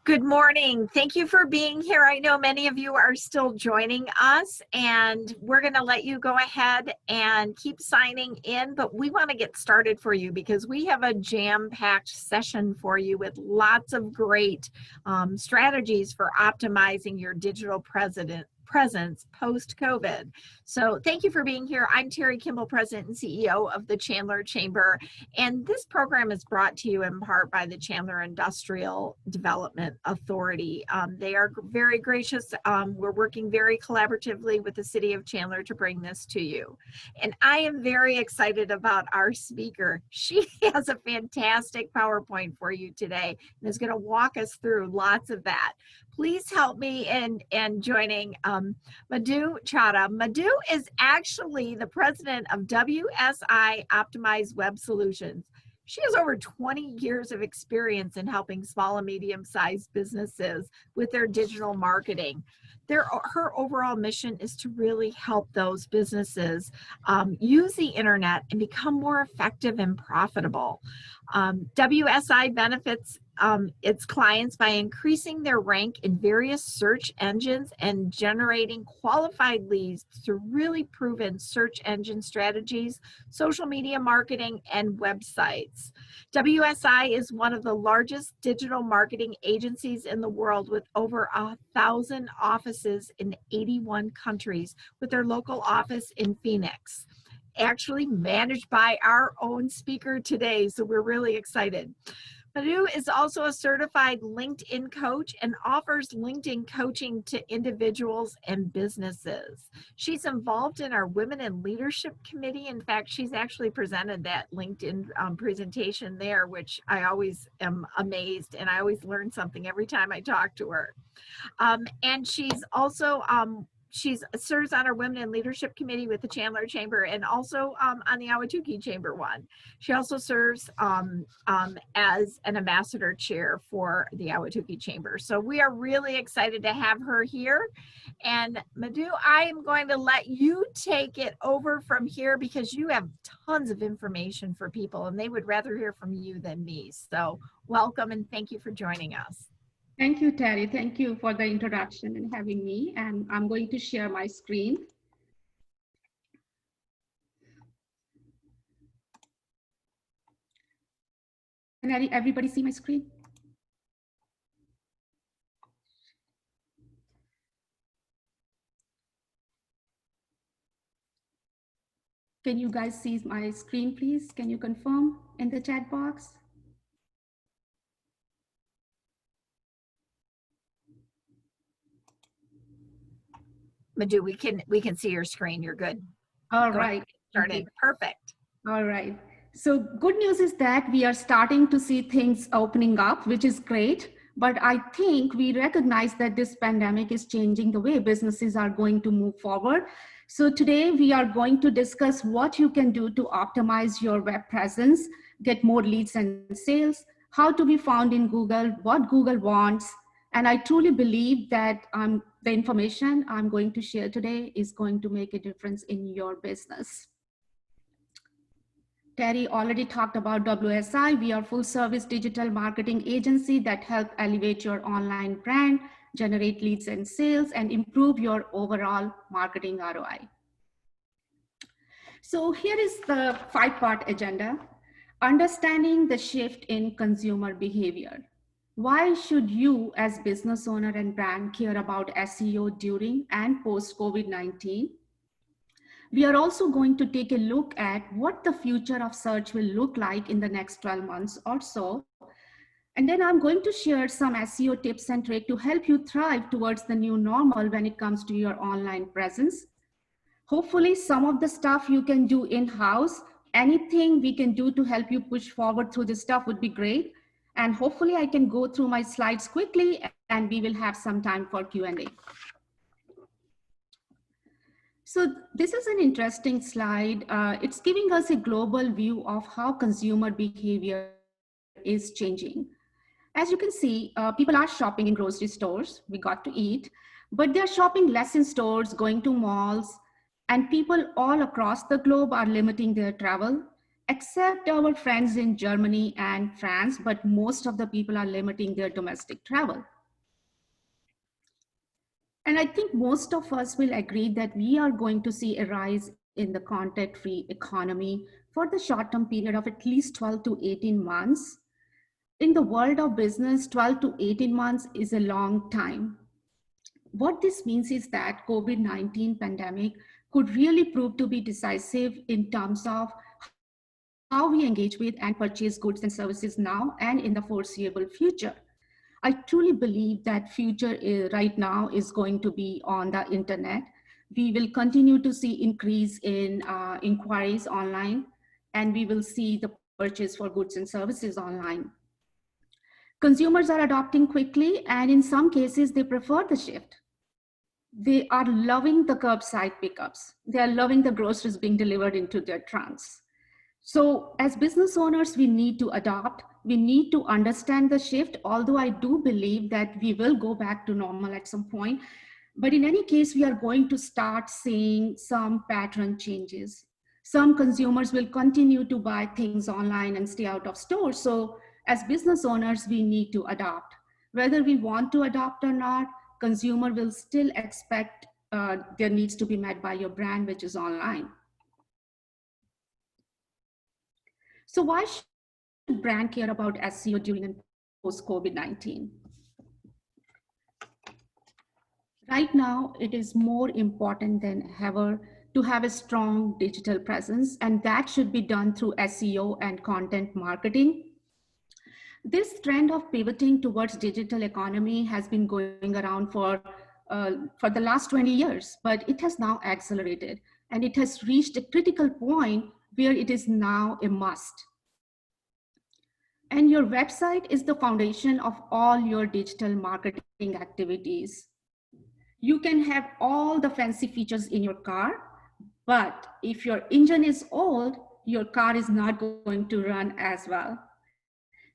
Good morning. Thank you for being here. I know many of you are still joining us, and we're going to let you go ahead and keep signing in, but we want to get started for you because we have a jam-packed session for you with lots of great strategies for optimizing your digital presence post-COVID. So thank you for being here. I'm Terry Kimball, President and CEO of the Chandler Chamber, and this program is brought to you in part by the Chandler Industrial Development Authority. They are very gracious. We're working very collaboratively with the City of Chandler to bring this to you. And I am very excited about our speaker. She has a fantastic PowerPoint for you today and is going to walk us through lots of that. Please help me in joining Madhu Chadha. Madhu is actually the president of WSI Optimized Web Solutions. She has over 20 years of experience in helping small and medium-sized businesses with their digital marketing. Her overall mission is to really help those businesses use the internet and become more effective and profitable. WSI benefits its clients by increasing their rank in various search engines and generating qualified leads through really proven search engine strategies, social media marketing, and websites. WSI is one of the largest digital marketing agencies in the world with over 1,000 offices in 81 countries, with their local office in Phoenix. Actually managed by our own speaker today, so we're really excited. Madhu is also a certified LinkedIn coach and offers LinkedIn coaching to individuals and businesses. She's involved in our Women in Leadership Committee. In fact, she's actually presented that LinkedIn presentation there, which I always am amazed, and I always learn something every time I talk to her. And she's also she serves on our Women in Leadership Committee with the Chandler Chamber and also on the Ahwatukee Chamber one. She also serves as an ambassador chair for the Ahwatukee Chamber. So we are really excited to have her here. And Madhu, I am going to let you take it over from here because you have tons of information for people and they would rather hear from you than me. So welcome and thank you for joining us. Thank you, Terry. Thank you for the introduction and having me. And I'm going to share my screen. Can everybody see my screen? Can you guys see my screen, please? Can you confirm in the chat box? Madhu, we can see your screen. You're good. All right. Started. Perfect. All right. So good news is that we are starting to see things opening up, which is great. But I think we recognize that this pandemic is changing the way businesses are going to move forward. So today we are going to discuss what you can do to optimize your web presence, get more leads and sales, how to be found in Google, what Google wants. And I truly believe that the information I'm going to share today is going to make a difference in your business. Terry already talked about WSI. We are a full service digital marketing agency that help elevate your online brand, generate leads and sales, and improve your overall marketing ROI. So here is the 5-part agenda. Understanding the shift in consumer behavior. Why should you as business owner and brand care about SEO during and post COVID-19? We are also going to take a look at what the future of search will look like in the next 12 months or so. And then I'm going to share some SEO tips and tricks to help you thrive towards the new normal when it comes to your online presence. Hopefully some of the stuff you can do in-house. Anything we can do to help you push forward through this stuff would be great. And hopefully I can go through my slides quickly and we will have some time for Q&A. So this is an interesting slide. It's giving us a global view of how consumer behavior is changing. As you can see, people are shopping in grocery stores. We got to eat, but they're shopping less in stores, going to malls, and people all across the globe are limiting their travel, except our friends in Germany and France, but most of the people are limiting their domestic travel. And I think most of us will agree that we are going to see a rise in the contact-free economy for the short-term period of at least 12 to 18 months. In the world of business, 12 to 18 months is a long time. What this means is that COVID-19 pandemic could really prove to be decisive in terms of how we engage with and purchase goods and services now and in the foreseeable future. I truly believe that future right now is going to be on the internet. We will continue to see increase in inquiries online, and we will see the purchase for goods and services online. Consumers are adopting quickly, and in some cases, they prefer the shift. They are loving the curbside pickups. They are loving the groceries being delivered into their trunks. So as business owners, we need to adopt, we need to understand the shift, although I do believe that we will go back to normal at some point. But in any case, we are going to start seeing some pattern changes. Some consumers will continue to buy things online and stay out of stores. So as business owners, we need to adopt. Whether we want to adopt or not, consumer will still expect their needs to be met by your brand, which is online. So why should brand care about SEO during and post COVID-19? Right now, it is more important than ever to have a strong digital presence, and that should be done through SEO and content marketing. This trend of pivoting towards digital economy has been going around for the last 20 years, but it has now accelerated, and it has reached a critical point where it is now a must. And your website is the foundation of all your digital marketing activities. You can have all the fancy features in your car, but if your engine is old, your car is not going to run as well.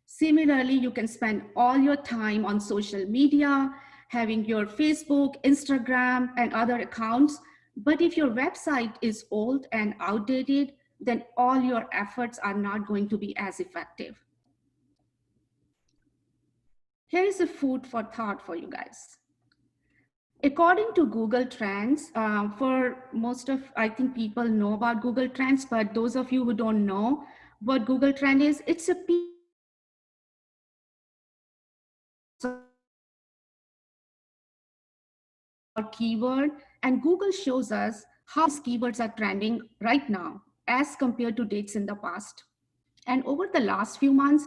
Similarly, you can spend all your time on social media, having your Facebook, Instagram, and other accounts. But if your website is old and outdated, then all your efforts are not going to be as effective. Here is a food for thought for you guys. According to Google Trends, for most of, I think people know about Google Trends, but those of you who don't know what Google Trend is, it's a piece of or keyword, and Google shows us how these keywords are trending right now as compared to dates in the past. And over the last few months,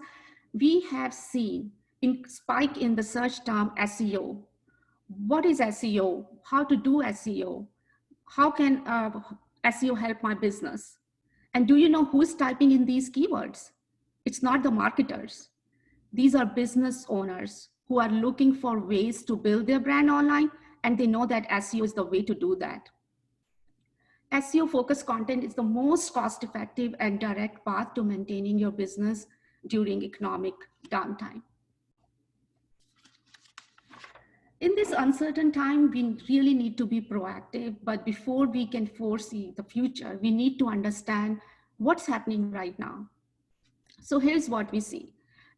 we have seen a spike in the search term SEO. What is SEO? How to do SEO? How can SEO help my business? And do you know who's typing in these keywords? It's not the marketers. These are business owners who are looking for ways to build their brand online, and they know that SEO is the way to do that. SEO focused content is the most cost effective and direct path to maintaining your business during economic downtime. In this uncertain time, we really need to be proactive, but before we can foresee the future, we need to understand what's happening right now. So here's what we see.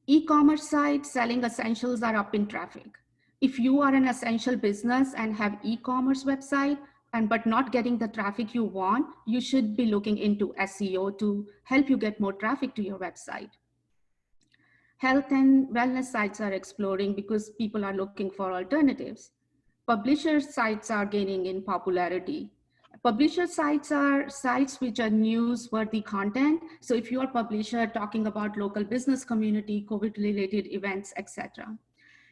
E-commerce sites selling essentials are up in traffic. If you are an essential business and have e-commerce website, but not getting the traffic you want, you should be looking into SEO to help you get more traffic to your website. Health and wellness sites are exploding because people are looking for alternatives. Publisher sites are gaining in popularity. Publisher sites are sites which are newsworthy content. So if you're a publisher talking about local business community, COVID-related events, etc.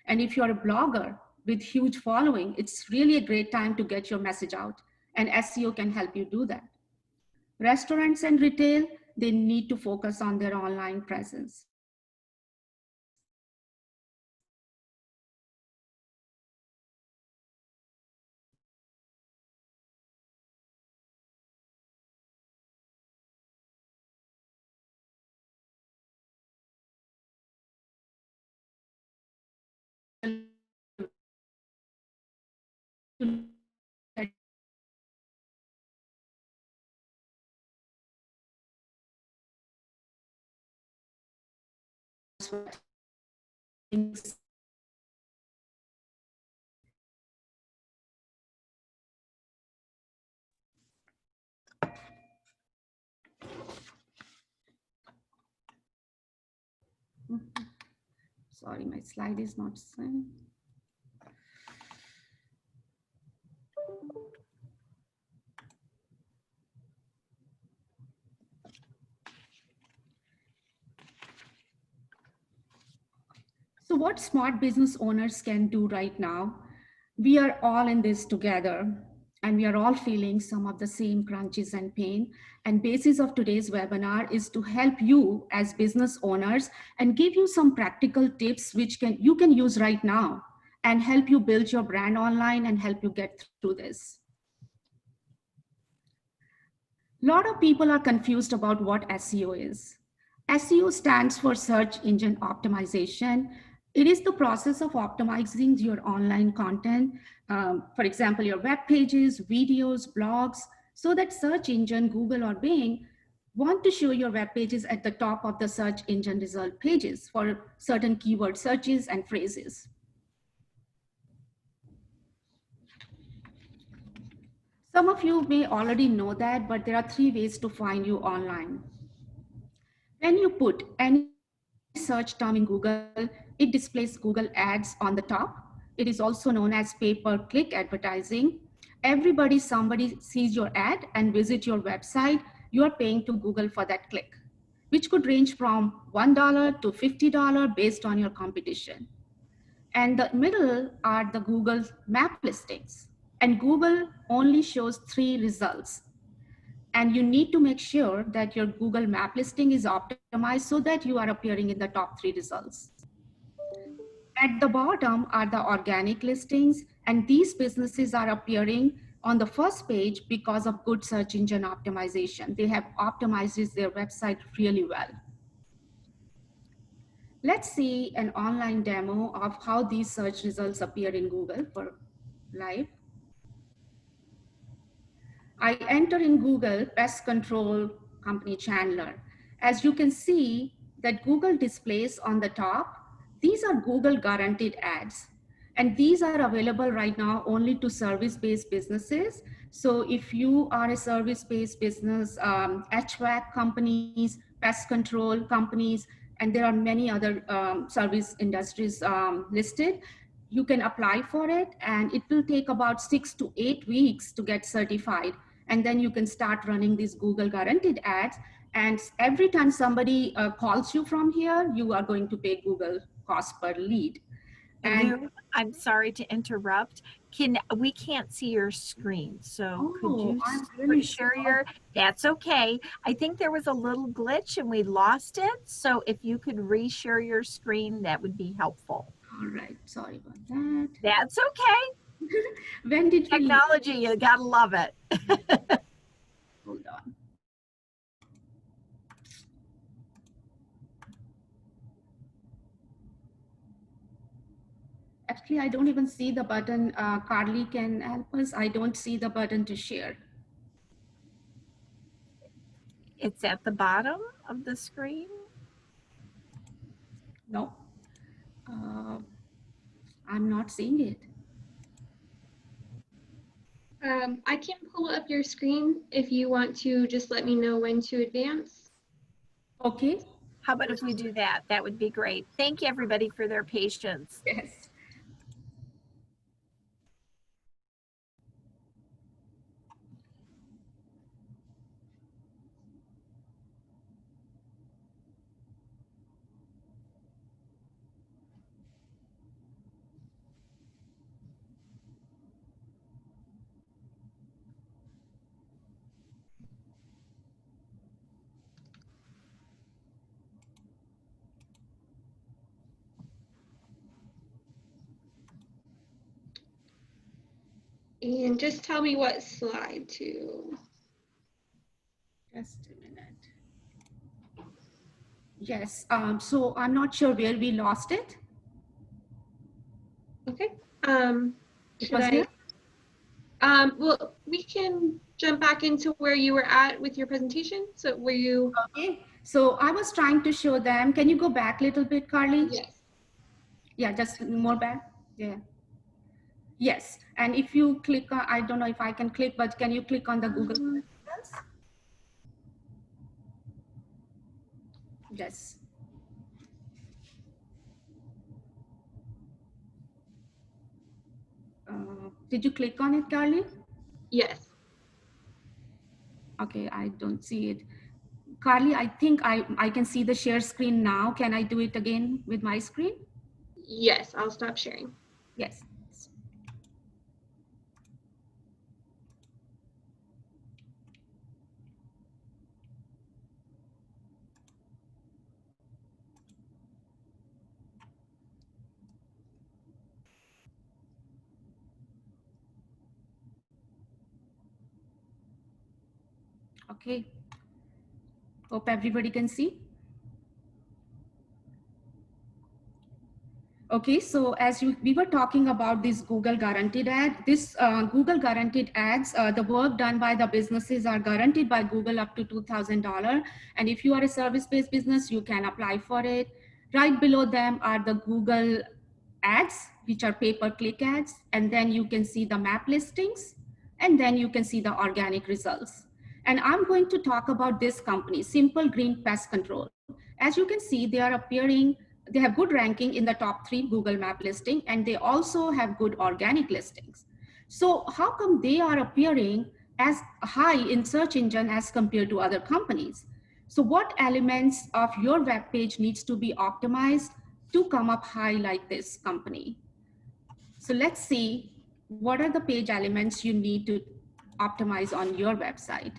And if you're a blogger with huge following, it's really a great time to get your message out, and SEO can help you do that. Restaurants and retail, they need to focus on their online presence. sorry, my slide is not same. So what smart business owners can do right now, we are all in this together and we are all feeling some of the same crunches and pain. And basis of today's webinar is to help you as business owners and give you some practical tips which you can use right now and help you build your brand online and help you get through this. A lot of people are confused about what SEO is. SEO stands for search engine optimization. It is the process of optimizing your online content, for example, your web pages, videos, blogs, so that search engine, Google or Bing, want to show your web pages at the top of the search engine result pages for certain keyword searches and phrases. Some of you may already know that, but there are 3 ways to find you online. When you put any search term in Google, it displays Google ads on the top. It is also known as pay-per-click advertising. Somebody sees your ad and visit your website, you are paying to Google for that click, which could range from $1 to $50 based on your competition. And the middle are the Google map listings. And Google only shows 3 results. And you need to make sure that your Google map listing is optimized so that you are appearing in the top 3 results. At the bottom are the organic listings, and these businesses are appearing on the first page because of good search engine optimization. They have optimized their website really well. Let's see an online demo of how these search results appear in Google for live. I enter in Google pest control company Chandler. As you can see that Google displays on the top, these are Google guaranteed ads. And these are available right now only to service-based businesses. So if you are a service-based business, HVAC companies, pest control companies, and there are many other service industries listed, you can apply for it, and it will take about 6 to 8 weeks to get certified. And then you can start running these Google guaranteed ads. And every time somebody calls you from here, you are going to pay Google cost per lead. And I'm sorry to interrupt. We can't see your screen, so could you really share your? That's okay. I think there was a little glitch and we lost it. So if you could reshare your screen, that would be helpful. All right, sorry about that. That's okay. When did technology? You gotta love it. Hold on. Actually, I don't even see the button. Carly can help us. I don't see the button to share. It's at the bottom of the screen. No, I'm not seeing it. I can pull up your screen if you want to just let me know when to advance. Okay. How about if we do that? That would be great. Thank you everybody for their patience. Yes. And just tell me what slide to. Just a minute. Yes, so I'm not sure where we lost it. Okay. It was here? Well, we can jump back into where you were at with your presentation. So were you? Okay. So I was trying to show them. Can you go back a little bit, Carly? Yes. Yeah, just more back. Yeah. Yes. And if you click on, I don't know if I can click, but can you click on the Google? Yes. Did you click on it, Carly? Yes. Okay, I don't see it. Carly, I think I can see the share screen now. Can I do it again with my screen? Yes, I'll stop sharing. Yes. Okay. Hope everybody can see. Okay, so as we were talking about this Google guaranteed ad, this Google guaranteed ads, the work done by the businesses are guaranteed by Google up to $2,000. And if you are a service-based business, you can apply for it. Right below them are the Google ads, which are pay-per-click ads. And then you can see the map listings, and then you can see the organic results. And I'm going to talk about this company, Simple Green Pest Control. As you can see, they are appearing, they have good ranking in the top 3 Google map listing, and they also have good organic listings. So how come they are appearing as high in search engine as compared to other companies? So what elements of your web page needs to be optimized to come up high like this company? So let's see what are the page elements you need to optimize on your website.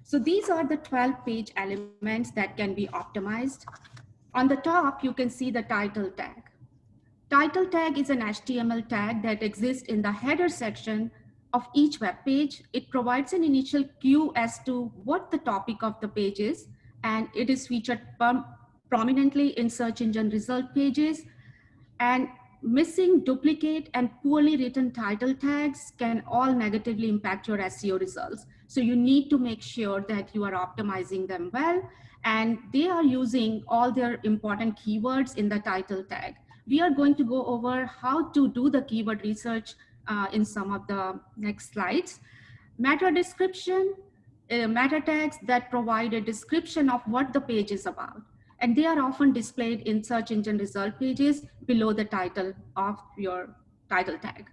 So these are the 12 page elements that can be optimized. On the top, you can see the title tag. Title tag is an HTML tag that exists in the header section of each web page. It provides an initial cue as to what the topic of the page is, and it is featured prominently in search engine result pages. And missing, duplicate, and poorly written title tags can all negatively impact your SEO results. So you need to make sure that you are optimizing them well, and they are using all their important keywords in the title tag. We are going to go over how to do the keyword research in some of the next slides. Meta description, meta tags that provide a description of what the page is about. And they are often displayed in search engine result pages below the title of your title tag.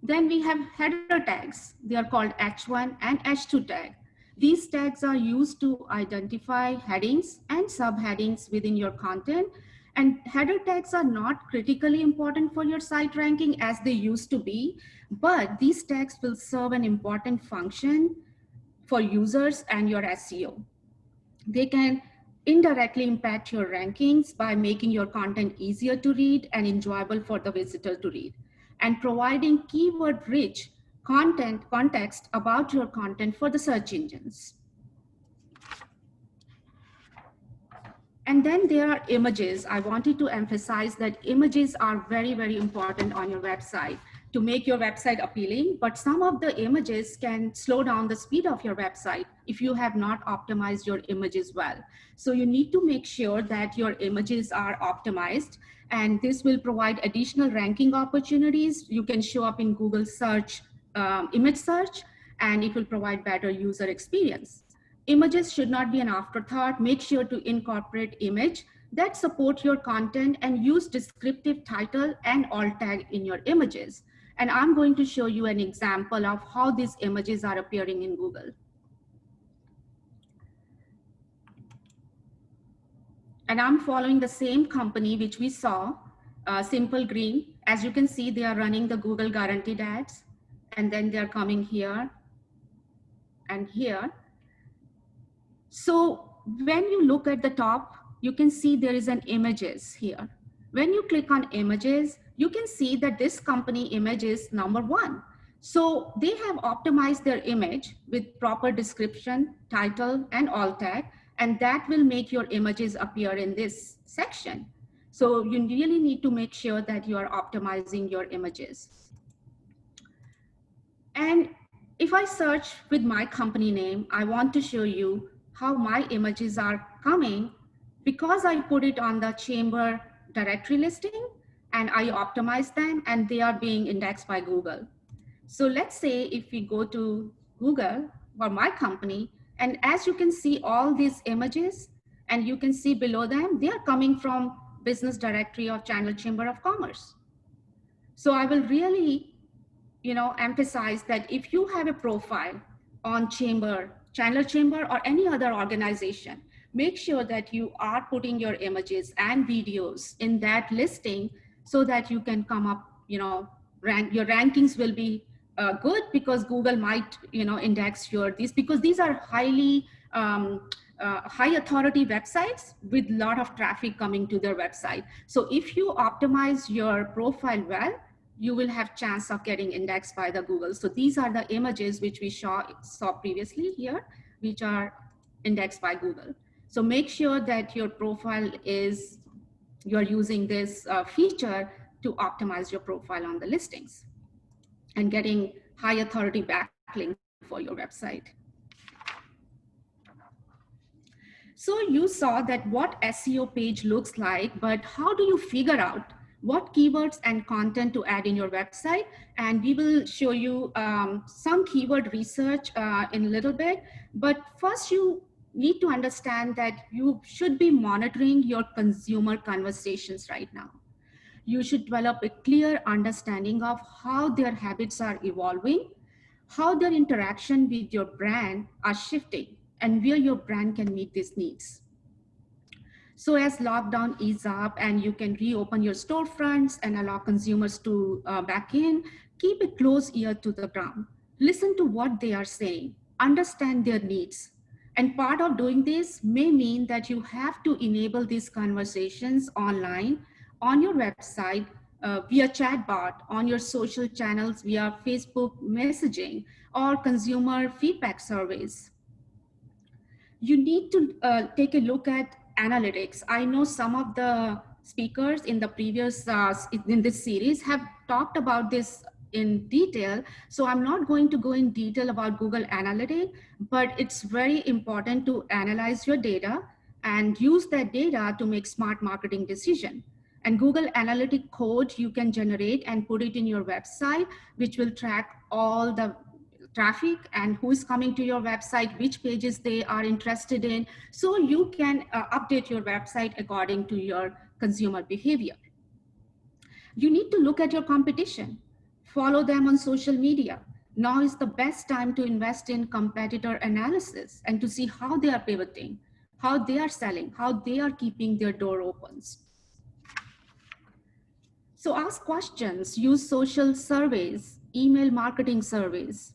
Then we have header tags. They are called H1 and H2 tag. These tags are used to identify headings and subheadings within your content. And header tags are not critically important for your site ranking as they used to be, but these tags will serve an important function for users and your SEO. They can indirectly impact your rankings by making your content easier to read and enjoyable for the visitor to read, and providing keyword rich context about your content for the search engines. And then there are images. I wanted to emphasize that images are very, very important on your website to make your website appealing, but some of the images can slow down the speed of your website if you have not optimized your images well. So you need to make sure that your images are optimized, and this will provide additional ranking opportunities. You can show up in Google search, image search, and it will provide better user experience. Images should not be an afterthought. Make sure to incorporate image that support your content and use descriptive title and alt tag in your images. And I'm going to show you an example of how these images are appearing in Google. And I'm following the same company which we saw, Simple Green. As you can see, they are running the Google guaranteed ads, and then they're coming here and here. So when you look at the top, you can see there is an images here. When you click on images, you can see that this company image is number 1. So they have optimized their image with proper description, title, and alt tag, and that will make your images appear in this section. So you really need to make sure that you are optimizing your images. And if I search with my company name, I want to show you how my images are coming because I put it on the chamber directory listing and I optimize them, and they are being indexed by Google. So let's say if we go to Google for my company, and as you can see all these images, and you can see below them, they are coming from business directory of Channel Chamber of Commerce. So I will really, emphasize that if you have a profile on Chandler Chamber or any other organization, make sure that you are putting your images and videos in that listing so that you can come up, your rankings will be good, because Google might, index these, because these are highly high authority websites with a lot of traffic coming to their website. So if you optimize your profile well, you will have chance of getting indexed by the Google. So these are the images which we saw previously here, which are indexed by Google. So make sure that your profile is, you're using this feature to optimize your profile on the listings and getting high authority backlink for your website. So you saw that what SEO page looks like, but how do you figure out what keywords and content to add in your website? And we will show you some keyword research in a little bit. But first, you need to understand that you should be monitoring your consumer conversations right now. You should develop a clear understanding of how their habits are evolving, how their interaction with your brand are shifting, and where your brand can meet these needs. So as lockdown ease up and you can reopen your storefronts and allow consumers to back in, keep a close ear to the ground. Listen to what they are saying, understand their needs. And part of doing this may mean that you have to enable these conversations online, on your website, via chatbot, on your social channels, via Facebook messaging, or consumer feedback surveys. You need to take a look at analytics. I know some of the speakers in the previous, in this series have talked about this in detail. So I'm not going to go in detail about Google Analytics, but it's very important to analyze your data and use that data to make smart marketing decision. And Google Analytic code you can generate and put it in your website, which will track all the traffic and who is coming to your website, which pages they are interested in. So you can update your website according to your consumer behavior. You need to look at your competition, follow them on social media. Now is the best time to invest in competitor analysis and to see how they are pivoting, how they are selling, how they are keeping their door opens. So ask questions, use social surveys, email marketing surveys.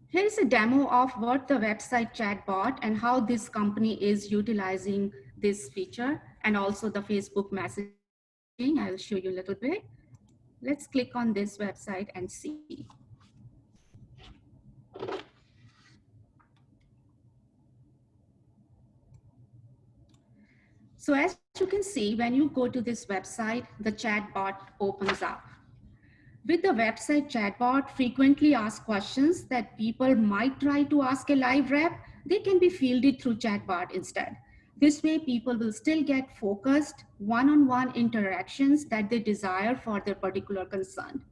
Here's a demo of what the website chatbot and how this company is utilizing this feature, and also the Facebook messaging. I'll show you a little bit. Let's click on this website and see. So as you can see, when you go to this website, the chatbot opens up. With the website chatbot, frequently asked questions that people might try to ask a live rep, they can be fielded through chatbot instead. This way, people will still get focused one-on-one interactions that they desire for their particular concern.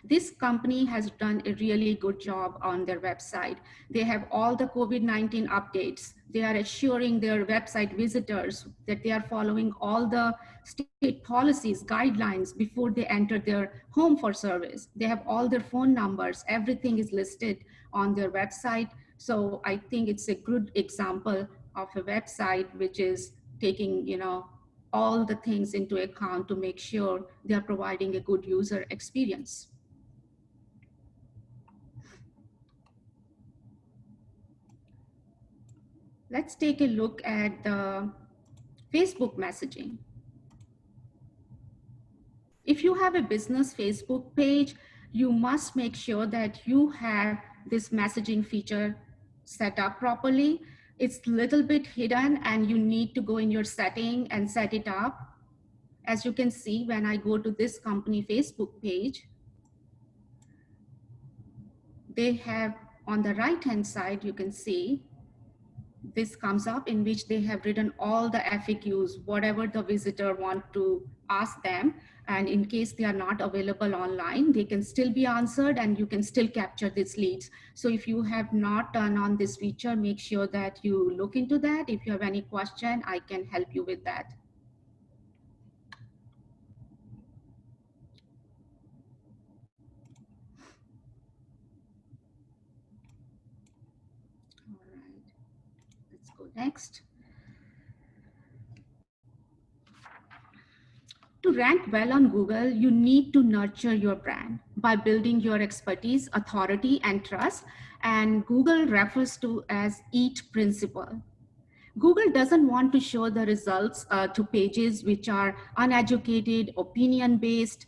This company has done a really good job on their website. They have all the COVID-19 updates. They are assuring their website visitors that they are following all the state policies, guidelines before they enter their home for service. They have all their phone numbers. Everything is listed on their website. So I think it's a good example of a website which is taking, all the things into account to make sure they are providing a good user experience. Let's take a look at the Facebook messaging. If you have a business Facebook page, you must make sure that you have this messaging feature set up properly. It's a little bit hidden and you need to go in your setting and set it up. As you can see, when I go to this company Facebook page, they have on the right-hand side, you can see this comes up in which they have written all the FAQs, whatever the visitor want to ask them. And in case they are not available online, they can still be answered and you can still capture these leads. So if you have not turned on this feature, make sure that you look into that. If you have any question, I can help you with that. Let's go next. To rank well on Google, you need to nurture your brand by building your expertise, authority, and trust. And Google refers to as EAT principle. Google doesn't want to show the results to pages which are uneducated, opinion-based,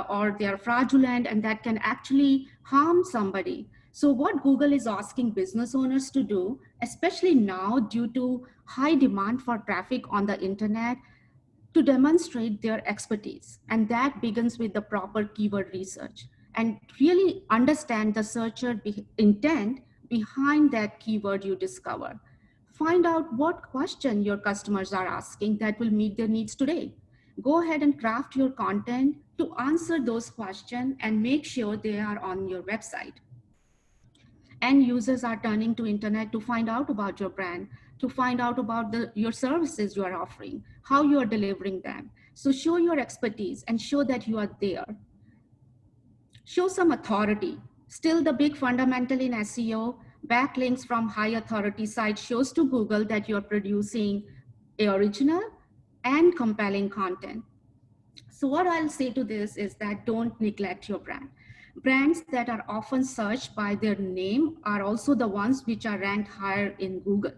or they are fraudulent, and that can actually harm somebody. So what Google is asking business owners to do, especially now due to high demand for traffic on the internet, to demonstrate their expertise. And that begins with the proper keyword research and really understand the searcher intent behind that keyword you discover. Find out what question your customers are asking that will meet their needs today. Go ahead and craft your content to answer those questions and make sure they are on your website. End users are turning to internet to find out about your brand, to find out about your services you are offering, how you are delivering them. So show your expertise and show that you are there. Show some authority. Still the big fundamental in SEO, backlinks from high authority sites shows to Google that you're producing original and compelling content. So what I'll say to this is that don't neglect your brand. Brands that are often searched by their name are also the ones which are ranked higher in Google.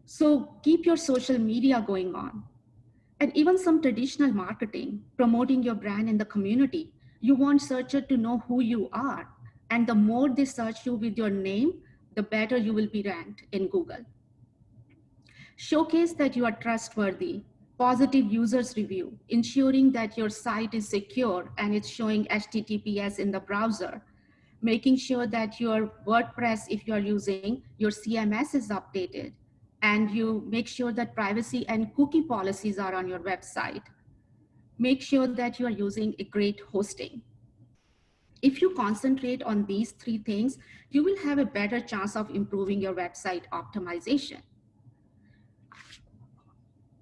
So keep your social media going on. And even some traditional marketing, promoting your brand in the community. You want searcher to know who you are. And the more they search you with your name, the better you will be ranked in Google. Showcase that you are trustworthy, positive users review, ensuring that your site is secure and it's showing HTTPS in the browser, making sure that your WordPress, if you're using, your CMS is updated, and you make sure that privacy and cookie policies are on your website. Make sure that you are using a great hosting. If you concentrate on these three things, you will have a better chance of improving your website optimization.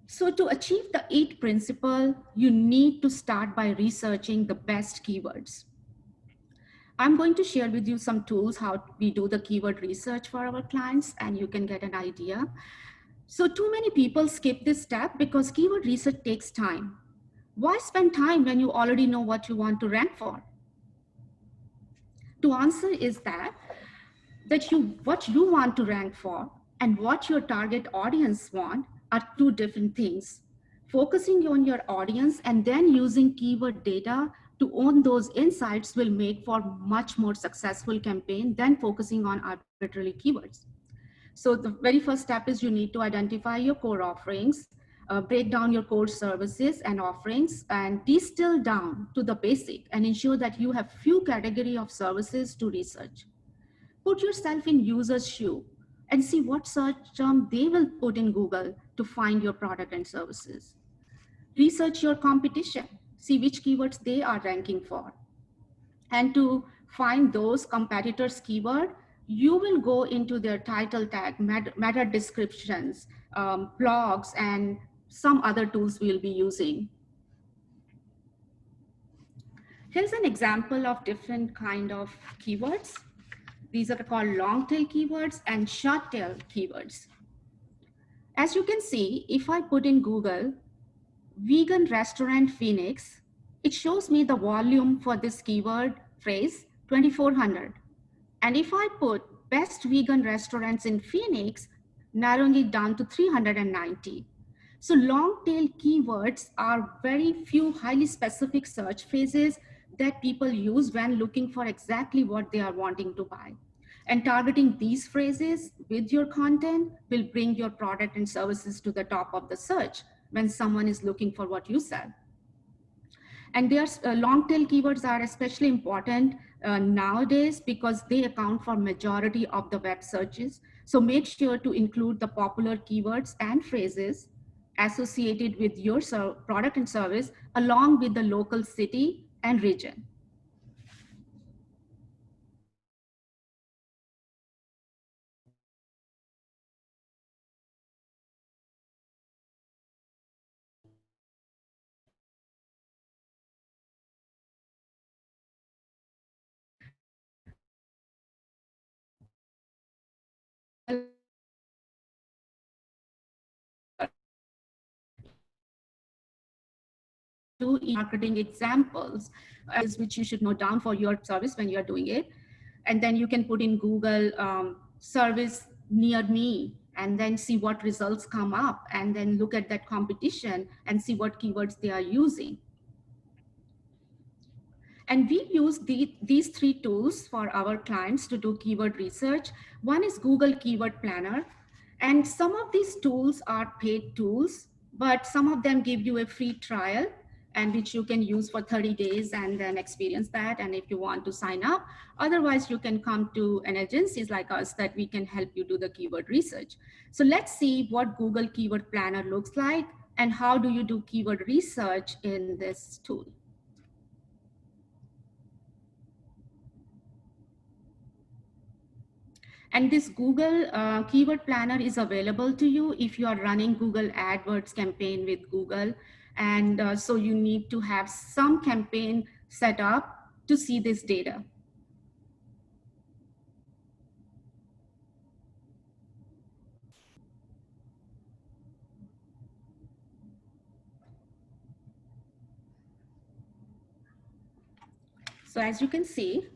So to achieve the EAT principle, you need to start by researching the best keywords. I'm going to share with you some tools how we do the keyword research for our clients, and you can get an idea. So too many people skip this step because keyword research takes time. Why spend time when you already know what you want to rank for? To answer is that what you want to rank for and what your target audience want are two different things. Focusing on your audience and then using keyword data to own those insights will make for much more successful campaign than focusing on arbitrary keywords. So the very first step is you need to identify your core offerings, break down your core services and offerings, and distill down to the basic and ensure that you have few category of services to research. Put yourself in user's shoe and see what search term they will put in Google to find your product and services. Research your competition, see which keywords they are ranking for. And to find those competitors' keyword, you will go into their title tag, meta descriptions, blogs, and some other tools we'll be using. Here's an example of different kind of keywords. These are called long tail keywords and short tail keywords. As you can see, if I put in Google, vegan restaurant Phoenix, it shows me the volume for this keyword phrase, 2,400. And if I put best vegan restaurants in Phoenix, narrowing it down to 390. So long tail keywords are very few highly specific search phrases that people use when looking for exactly what they are wanting to buy. And targeting these phrases with your content will bring your product and services to the top of the search when someone is looking for what you sell. And there's long tail keywords are especially important nowadays because they account for majority of the web searches. So make sure to include the popular keywords and phrases associated with your product and service along with the local city and region. do marketing examples, which you should note down for your service when you're doing it. And then you can put in Google service near me and then see what results come up, and then look at that competition and see what keywords they are using. And we use these three tools for our clients to do keyword research. One is Google Keyword Planner. And some of these tools are paid tools, but some of them give you a free trial, and which you can use for 30 days and then experience that. And if you want to sign up, otherwise you can come to an agencies like us that we can help you do the keyword research. So let's see what Google Keyword Planner looks like and how do you do keyword research in this tool. And this Google Keyword Planner is available to you if you are running Google AdWords campaign with Google. And so you need to have some campaign set up to see this data. So as you can see,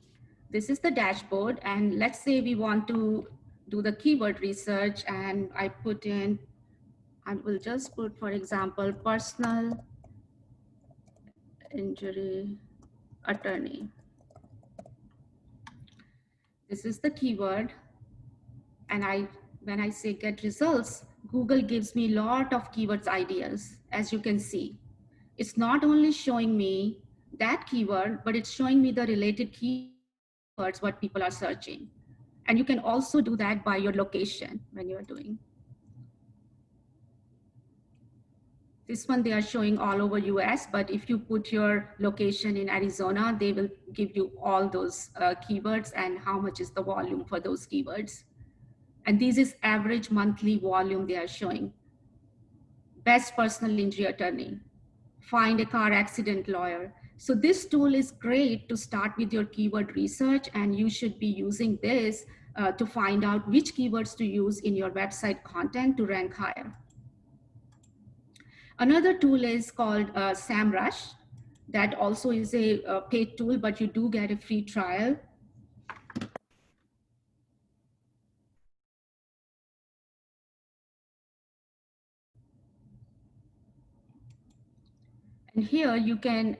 this is the dashboard, and let's say we want to do the keyword research, and I put in, I will just put, for example, personal injury attorney. This is the keyword, and when I say get results, Google gives me a lot of keywords ideas. As you can see, it's not only showing me that keyword, but it's showing me the related keywords, what people are searching. And you can also do that by your location when you're doing. This one, they are showing all over US, but if you put your location in Arizona, they will give you all those keywords and how much is the volume for those keywords. And this is average monthly volume they are showing. Best personal injury attorney, find a car accident lawyer. So this tool is great to start with your keyword research, and you should be using this to find out which keywords to use in your website content to rank higher. Another tool is called SEMrush. That also is a paid tool, but you do get a free trial. And here you can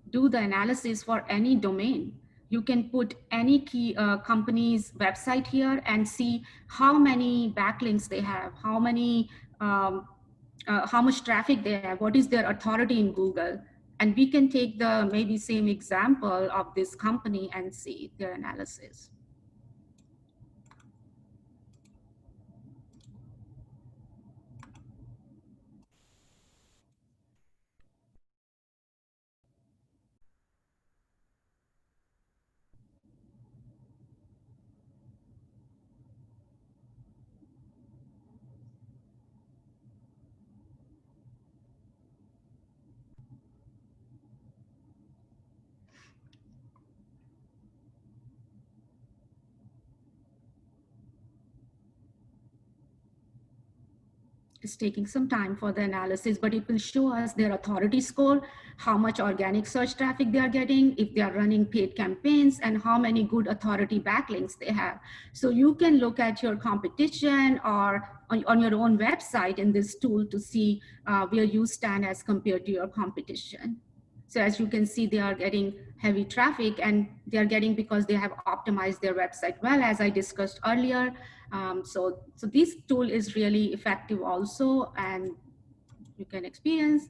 do the analysis for any domain. You can put any key company's website here and see how many backlinks they have, how much traffic they have, what is their authority in Google. And we can take the maybe same example of this company and see their analysis. It's taking some time for the analysis, but it will show us their authority score, how much organic search traffic they are getting, if they are running paid campaigns, and how many good authority backlinks they have. So you can look at your competition or on your own website in this tool to see where you stand as compared to your competition. So as you can see, they are getting heavy traffic, and they are getting because they have optimized their website well, as I discussed earlier. So this tool is really effective also, and you can experience.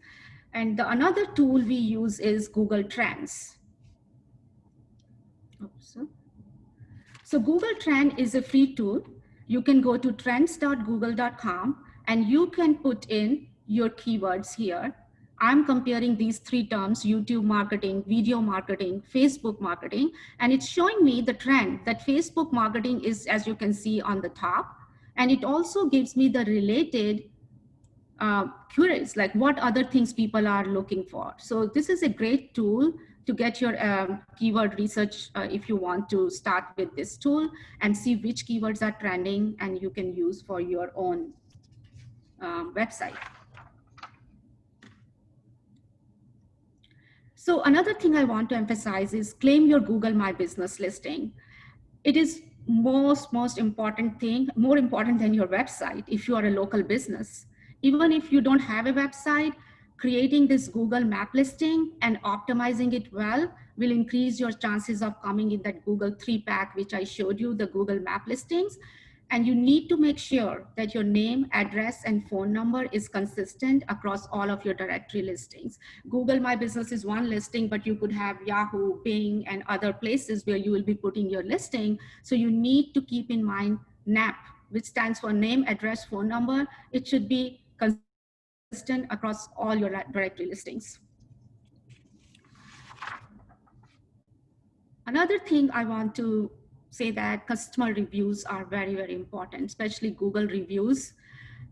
And another tool we use is Google Trends. Oops. So Google Trend is a free tool. You can go to trends.google.com and you can put in your keywords here. I'm comparing these three terms: YouTube marketing, video marketing, Facebook marketing, and it's showing me the trend that Facebook marketing is, as you can see, on the top. And it also gives me the related queries, like what other things people are looking for. So this is a great tool to get your keyword research if you want to start with this tool and see which keywords are trending and you can use for your own website. So another thing I want to emphasize is claim your Google My Business listing. It is most important thing, more important than your website if you are a local business. Even if you don't have a website, creating this Google map listing and optimizing it well will increase your chances of coming in that Google 3-pack, which I showed you, the Google map listings. And you need to make sure that your name, address, and phone number is consistent across all of your directory listings. Google My Business is one listing, but you could have Yahoo, Bing, and other places where you will be putting your listing. So you need to keep in mind NAP, which stands for name, address, phone number. It should be consistent across all your directory listings. Another thing I want to say that customer reviews are very important, especially Google reviews.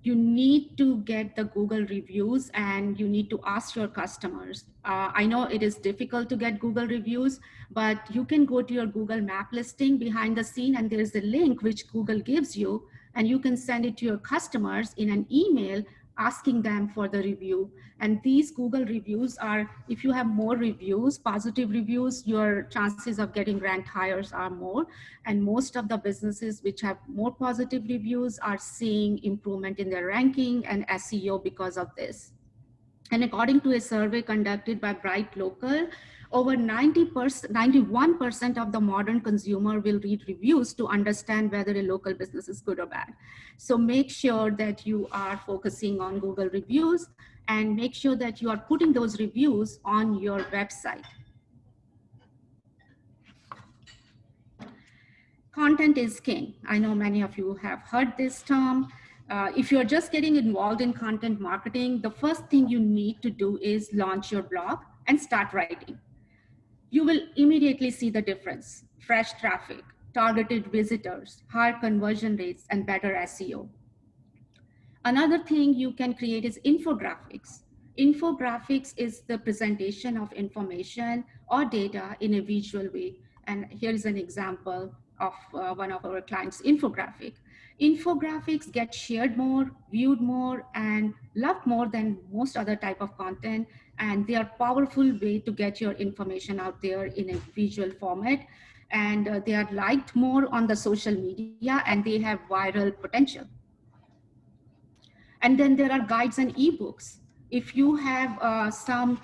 You need to get the Google reviews and you need to ask your customers. I know it is difficult to get Google reviews, but you can go to your Google map listing behind the scene and there's a link which Google gives you and you can send it to your customers in an email asking them for the review. And these Google reviews are, if you have more reviews, positive reviews, your chances of getting ranked higher are more. And most of the businesses which have more positive reviews are seeing improvement in their ranking and SEO because of this. And according to a survey conducted by Bright Local, over 91% of the modern consumer will read reviews to understand whether a local business is good or bad. So make sure that you are focusing on Google reviews and make sure that you are putting those reviews on your website. Content is king. I know many of you have heard this term. If you're just getting involved in content marketing, the first thing you need to do is launch your blog and start writing. You will immediately see the difference: fresh traffic, targeted visitors, higher conversion rates, and better SEO. Another thing you can create is infographics. Infographics is the presentation of information or data in a visual way. And here is an example of one of our clients' infographic. Infographics get shared more, viewed more, and loved more than most other type of content. And they are powerful way to get your information out there in a visual format. And they are liked more on the social media and they have viral potential. And then there are guides and ebooks. If you have some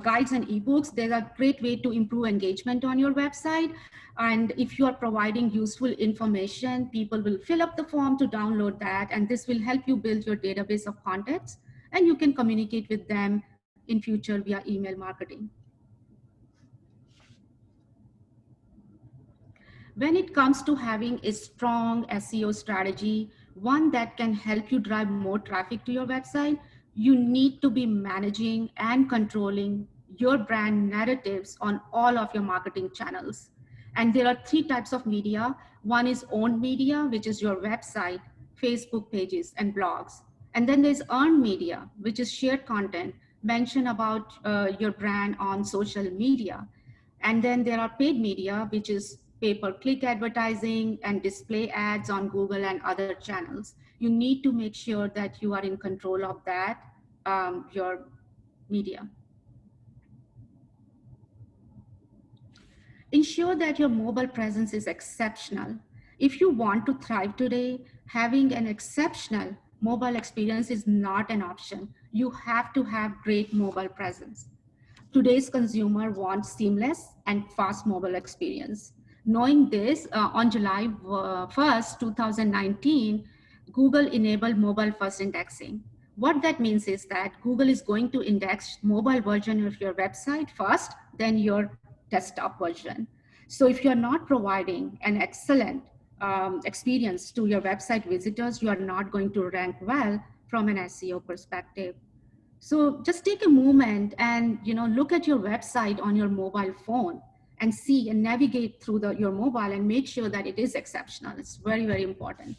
guides and ebooks, they're a great way to improve engagement on your website. And if you are providing useful information, people will fill up the form to download that. And this will help you build your database of contacts. And you can communicate with them in future via email marketing. When it comes to having a strong SEO strategy, one that can help you drive more traffic to your website, you need to be managing and controlling your brand narratives on all of your marketing channels. And there are 3 types of media. One is owned media, which is your website, Facebook pages, and blogs. And then there's earned media, which is shared content, mention about your brand on social media. And then there are paid media, which is pay-per-click advertising and display ads on Google and other channels. You need to make sure that you are in control of that, your media. Ensure that your mobile presence is exceptional. If you want to thrive today, having an exceptional mobile experience is not an option. You have to have great mobile presence. Today's consumer wants seamless and fast mobile experience. Knowing this, on July 1st, 2019, Google enabled mobile first indexing. What that means is that Google is going to index mobile version of your website first, then your desktop version. So if you're not providing an excellent experience to your website visitors, you are not going to rank well from an SEO perspective. So just take a moment and look at your website on your mobile phone and see and navigate through your mobile and make sure that it is exceptional. It's very important.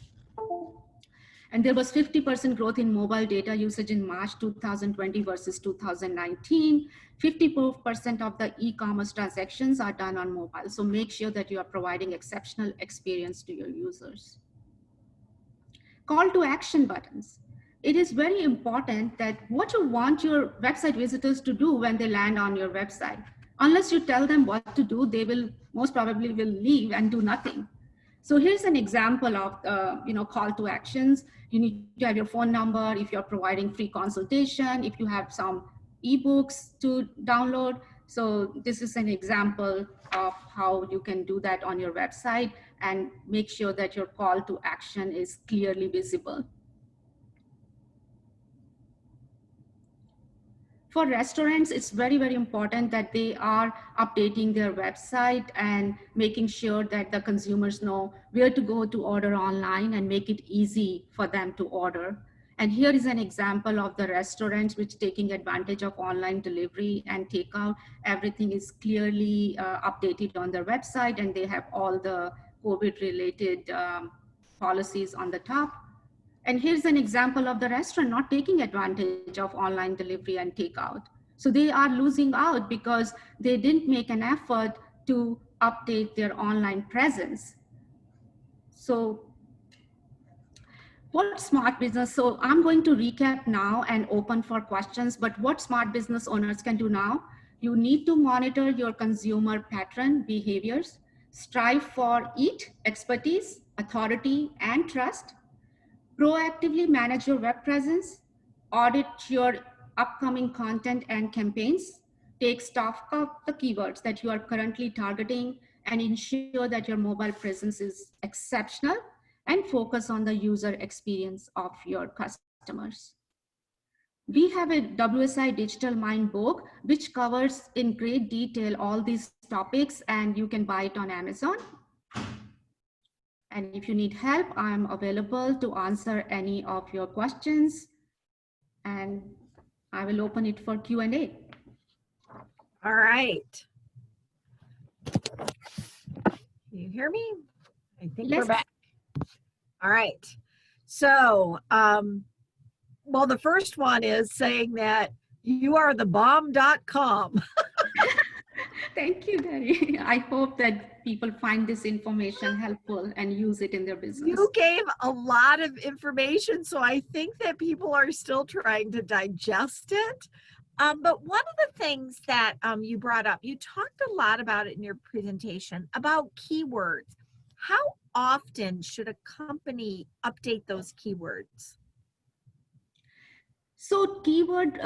And there was 50% growth in mobile data usage in March 2020 versus 2019. 54% of the e-commerce transactions are done on mobile. So make sure that you are providing exceptional experience to your users. Call to action buttons. it is very important that what you want your website visitors to do when they land on your website. Unless you tell them what to do, they will most probably will leave and do nothing. So here's an example of call to actions. You need to have your phone number if you're providing free consultation, if you have some ebooks to download. So this is an example of how you can do that on your website and make sure that your call to action is clearly visible. For restaurants, it's very, very important that they are updating their website and making sure that the consumers know where to go to order online and make it easy for them to order. And here is an example of the restaurants which taking advantage of online delivery and takeout. Everything is clearly updated on their website, and they have all the COVID related policies on the top. And here's an example of the restaurant not taking advantage of online delivery and takeout. So they are losing out because they didn't make an effort to update their online presence. So what smart business, so I'm going to recap now and open for questions, but what smart business owners can do now, you need to monitor your consumer pattern behaviors, strive for EAT, expertise, authority, and trust. Proactively manage your web presence, audit your upcoming content and campaigns, take stock of the keywords that you are currently targeting, and ensure that your mobile presence is exceptional, and focus on the user experience of your customers. We have a WSI Digital Mind book, which covers in great detail all these topics, and you can buy it on Amazon. And if you need help, I'm available to answer any of your questions, and I will open it for Q&A. All right. Can you hear me? I think we're back. All right. So, well, the first one is saying that you are the bomb.com. Thank you, Dari. I hope that people find this information helpful and use it in their business. You gave a lot of information, so I think that people are still trying to digest it. But one of the things that you brought up, you talked a lot about it in your presentation, about keywords. How often should a company update those keywords? So keyword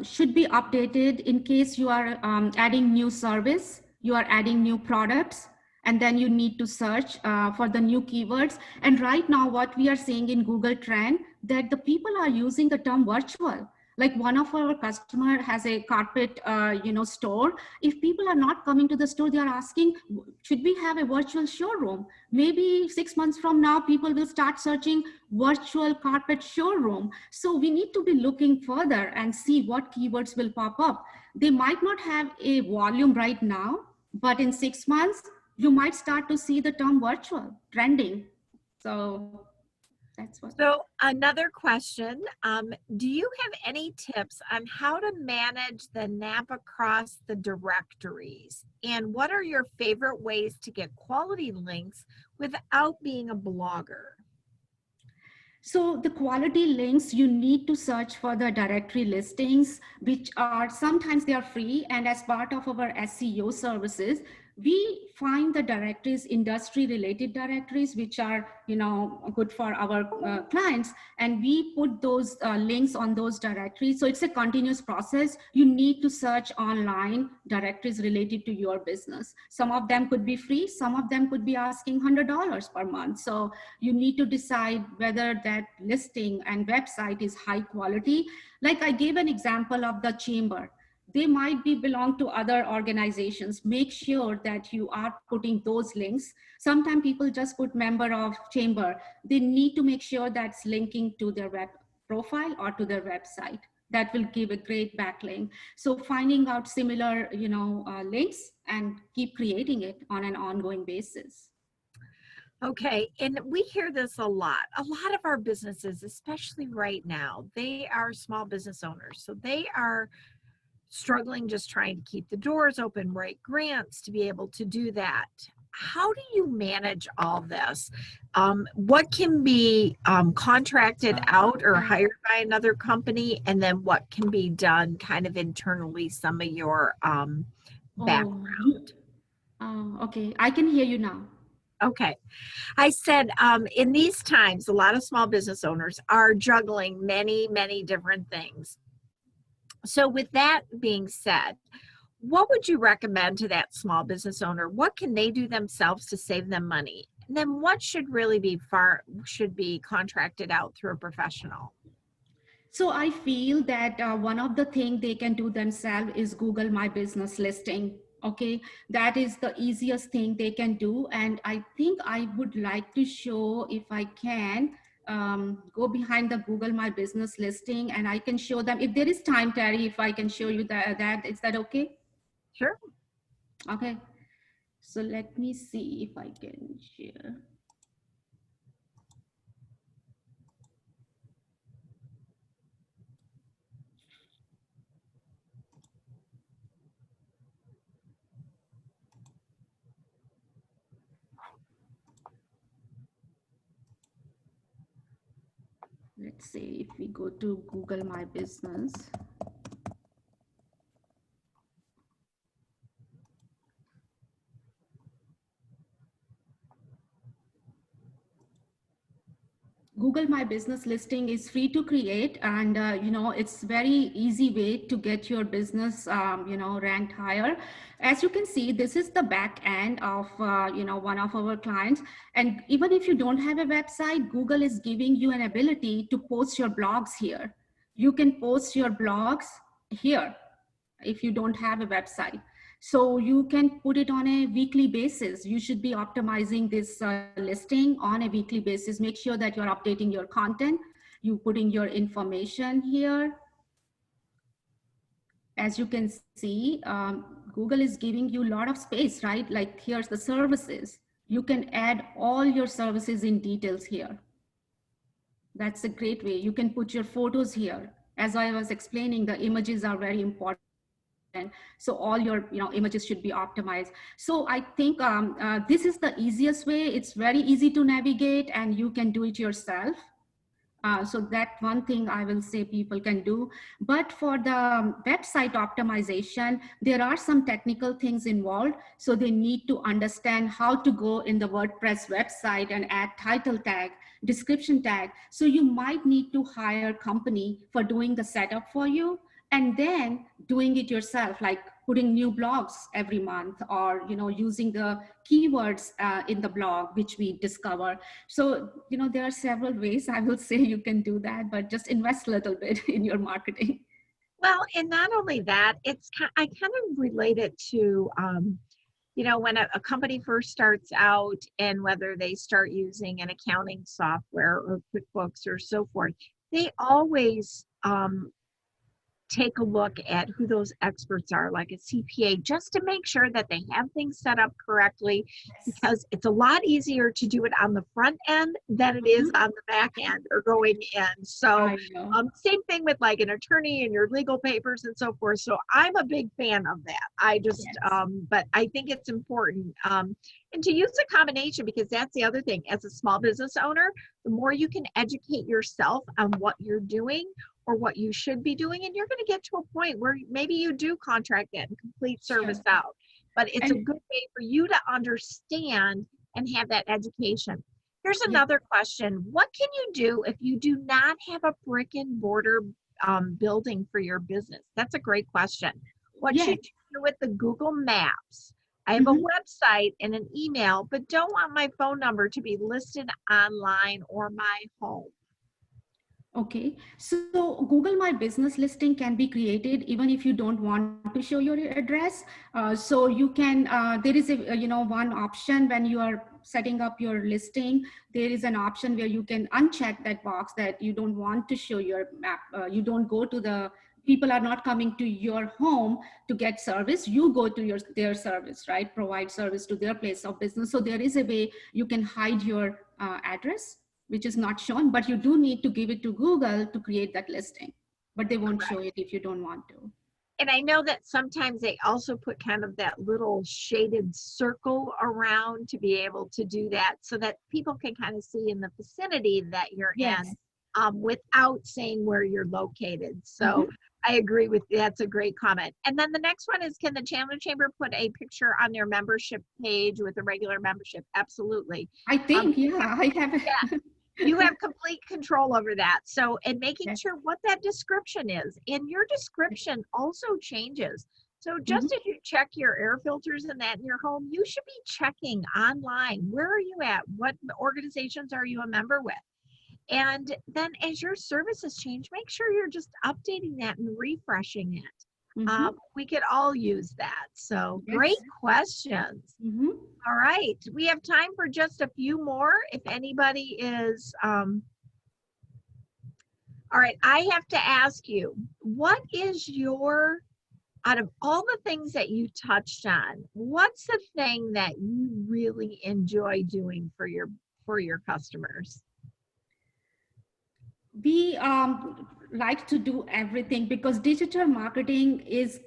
should be updated in case you are adding new service, you are adding new products, and then you need to search for the new keywords. And right now what we are seeing in Google Trend, that the people are using the term virtual. Like one of our customer has a carpet, store. If people are not coming to the store, they are asking, should we have a virtual showroom? Maybe 6 months from now, people will start searching virtual carpet showroom. So we need to be looking further and see what keywords will pop up. They might not have a volume right now, but in 6 months, you might start to see the term virtual trending. So that's what. So another question, do you have any tips on how to manage the nap across the directories? And what are your favorite ways to get quality links without being a blogger? So the quality links, you need to search for the directory listings, which are sometimes they are free. And as part of our SEO services, we find the directories, industry related directories, which are, good for our clients. And we put those links on those directories. So it's a continuous process. You need to search online directories related to your business. Some of them could be free. Some of them could be asking $100 per month. So you need to decide whether that listing and website is high quality. Like I gave an example of the chamber. They might belong to other organizations. Make sure that you are putting those links. Sometimes people just put member of chamber. They need to make sure that's linking to their web profile or to their website. That will give a great backlink. So finding out similar, links and keep creating it on an ongoing basis. Okay, and we hear this a lot. A lot of our businesses, especially right now, they are small business owners. So they are struggling just trying to keep the doors open, write grants to be able to do that. how do you manage all this? What can be contracted out or hired by another company, and then what can be done kind of internally, some of your Oh, background? okay. I can hear you now. Okay. I said in these times, a lot of small business owners are juggling many, many different things. So, with that being said, what would you recommend to that small business owner? What can they do themselves to save them money? And then what should be contracted out through a professional? So I feel that one of the things they can do themselves is Google My Business listing. Okay, that is the easiest thing they can do. And I think I would like to show, if I can, go behind the Google My Business listing, and I can show them, if there is time, Terry, if I can show you that is that okay? Sure. Okay, so let me see if I can share. Let's say if we go to Google My Business. Google My Business listing is free to create, and it's very easy way to get your business ranked higher. As you can see, this is the back end of one of our clients. And even if you don't have a website, Google is giving you an ability to post your blogs here. You can post your blogs here if you don't have a website. So you can put it on a weekly basis. You should be optimizing this listing on a weekly basis. Make sure that you're updating your content. You putting your information here. As you can see, Google is giving you a lot of space, right? Like here's the services. You can add all your services in details here. That's a great way. You can put your photos here. As I was explaining, the images are very important. So all your images should be optimized. So I think this is the easiest way. It's very easy to navigate, and you can do it yourself. So that one thing I will say people can do. But for the website optimization, there are some technical things involved. So they need to understand how to go in the WordPress website and add title tag, description tag. So you might need to hire a company for doing the setup for you, and then doing it yourself, like putting new blogs every month, or using the keywords in the blog, which we discover. So there are several ways I will say you can do that, but just invest a little bit in your marketing. Well, and not only that, I kind of relate it to when a company first starts out, and whether they start using an accounting software or QuickBooks or so forth, they always take a look at who those experts are, like a CPA, just to make sure that they have things set up correctly, because it's a lot easier to do it on the front end than it is on the back end or going in. So same thing with like an attorney and your legal papers and so forth. So I'm a big fan of that. I just, but I think it's important. And to use a combination, because that's the other thing. As a small business owner, the more you can educate yourself on what you're doing or what you should be doing, and you're going to get to a point where maybe you do contract that and complete service out. But it's a good way for you to understand and have that education. Here's another question. What can you do if you do not have a brick and mortar building for your business? That's a great question. What should you do with the Google Maps? I have a website and an email, but don't want my phone number to be listed online or my home. Okay, so Google My Business listing can be created even if you don't want to show your address. So you can, there is a, one option when you are setting up your listing, there is an option where you can uncheck that box that you don't want to show your map. You don't go to the, people are not coming to your home to get service. You go to their service, right? Provide service to their place of business. So there is a way you can hide your address, which is not shown, but you do need to give it to Google to create that listing, but they won't show it if you don't want to. And I know that sometimes they also put kind of that little shaded circle around to be able to do that so that people can kind of see in the vicinity that you're Yes. in without saying where you're located. So Mhm. I agree with you. That's a great comment. And then the next one is, can the Chandler Chamber put a picture on their membership page with a regular membership? Absolutely. I think, yeah, I have. Yeah. You have complete control over that. So, and making Yes. sure what that description is. And your description also changes. So just Mhm. as you check your air filters and that in your home, you should be checking online. Where are you at? What organizations are you a member with? And then as your services change, make sure you're just updating that and refreshing it. Mhm. We could all use that. So great Yes. questions. Mhm. All right, we have time for just a few more. If anybody is, all right, I have to ask you, what is your, out of all the things that you touched on, what's the thing that you really enjoy doing for your customers? We like to do everything because digital marketing is,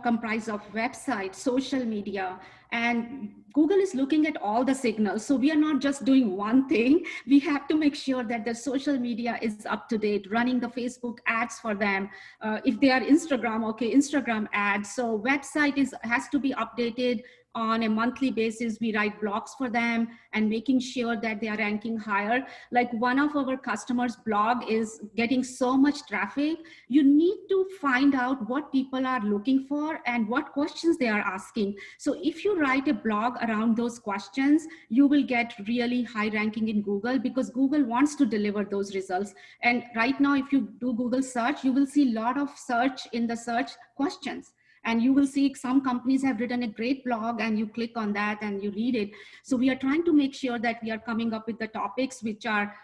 comprised of website, social media, and Google is looking at all the signals. So we are not just doing one thing. We have to make sure that the social media is up to date, running the Facebook ads for them. If they are Instagram, okay, Instagram ads. So website has to be updated on a monthly basis. We write blogs for them and making sure that they are ranking higher. Like one of our customers' blog is getting so much traffic. You need to find out what people are looking for and what questions they are asking. So if you write a blog around those questions, you will get really high ranking in Google because Google wants to deliver those results. And right now, if you do Google search, you will see a lot of search in the search questions. And you will see some companies have written a great blog and you click on that and you read it. So we are trying to make sure that we are coming up with the topics which are,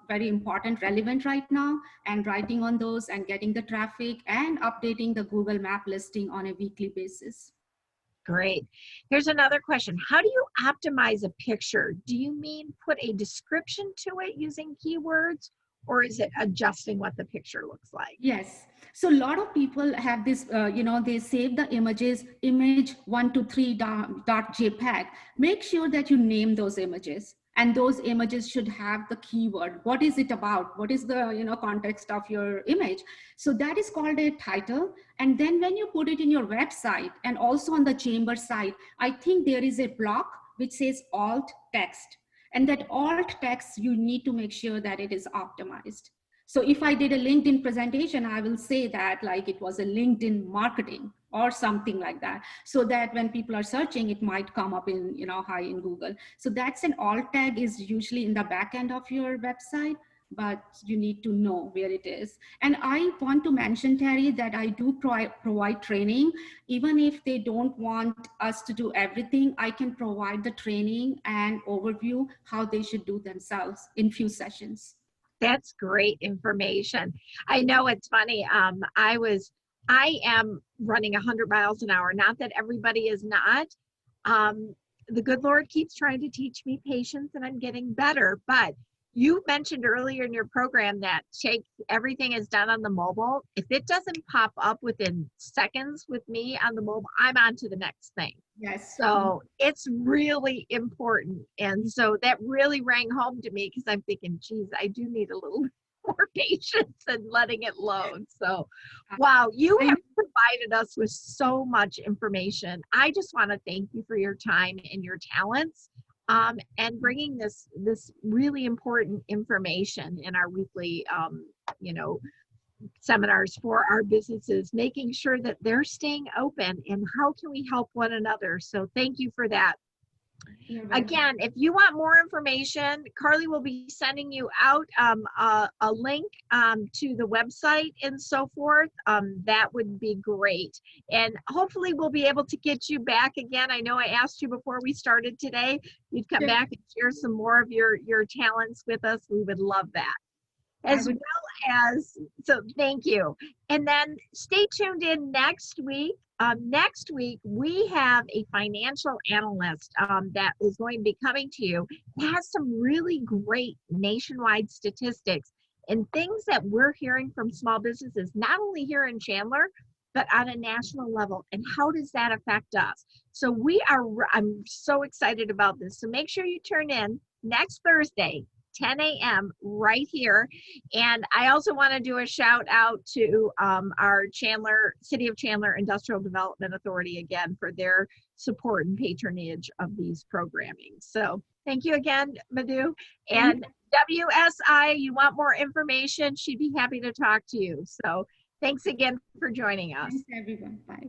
very important, relevant right now, and writing on those and getting the traffic and updating the Google Map listing on a weekly basis. Great. Here's another question. How do you optimize a picture? Do you mean put a description to it using keywords, or is it adjusting what the picture looks like? Yes. So a lot of people have this, they save the images, image123.jpg. Make sure that you name those images. And those images should have the keyword. What is it about? What is the, context of your image? So that is called a title. And then when you put it in your website and also on the chamber site, I think there is a block which says alt text. And that alt text, you need to make sure that it is optimized. So if I did a LinkedIn presentation, I will say that like it was a LinkedIn marketing or something like that. So that when people are searching, it might come up in, high in Google. So that's an alt tag is usually in the back end of your website, but you need to know where it is. And I want to mention, Terry, that I do provide training. Even if they don't want us to do everything, I can provide the training and overview how they should do themselves in few sessions. That's great information. I know it's funny. I am running 100 miles an hour. Not that everybody is not. The good Lord keeps trying to teach me patience and I'm getting better. But you mentioned earlier in your program that everything is done on the mobile. If it doesn't pop up within seconds with me on the mobile, I'm on to the next thing. Yes. So it's really important. And so that really rang home to me because I'm thinking, geez, I do need a little more patience and letting it load. So, wow, you have provided us with so much information. I just want to thank you for your time and your talents and bringing this really important information in our weekly, seminars for our businesses, making sure that they're staying open and how can we help one another. So thank you for that. Again, if you want more information, Carly will be sending you out a link to the website and so forth. That would be great. And hopefully we'll be able to get you back again. I know I asked you before we started today, you'd come back and share some more of your talents with us. We would love that. So thank you. And then stay tuned in next week. Next week, we have a financial analyst that is going to be coming to you. It has some really great nationwide statistics and things that we're hearing from small businesses, not only here in Chandler, but on a national level. And how does that affect us? So I'm so excited about this. So make sure you turn in next Thursday, 10 a.m. right here. And I also want to do a shout out to our City of Chandler Industrial Development Authority again for their support and patronage of these programming. So thank you again, Madhu. And WSI, you want more information, she'd be happy to talk to you. So thanks again for joining us. Thanks, everyone. Bye.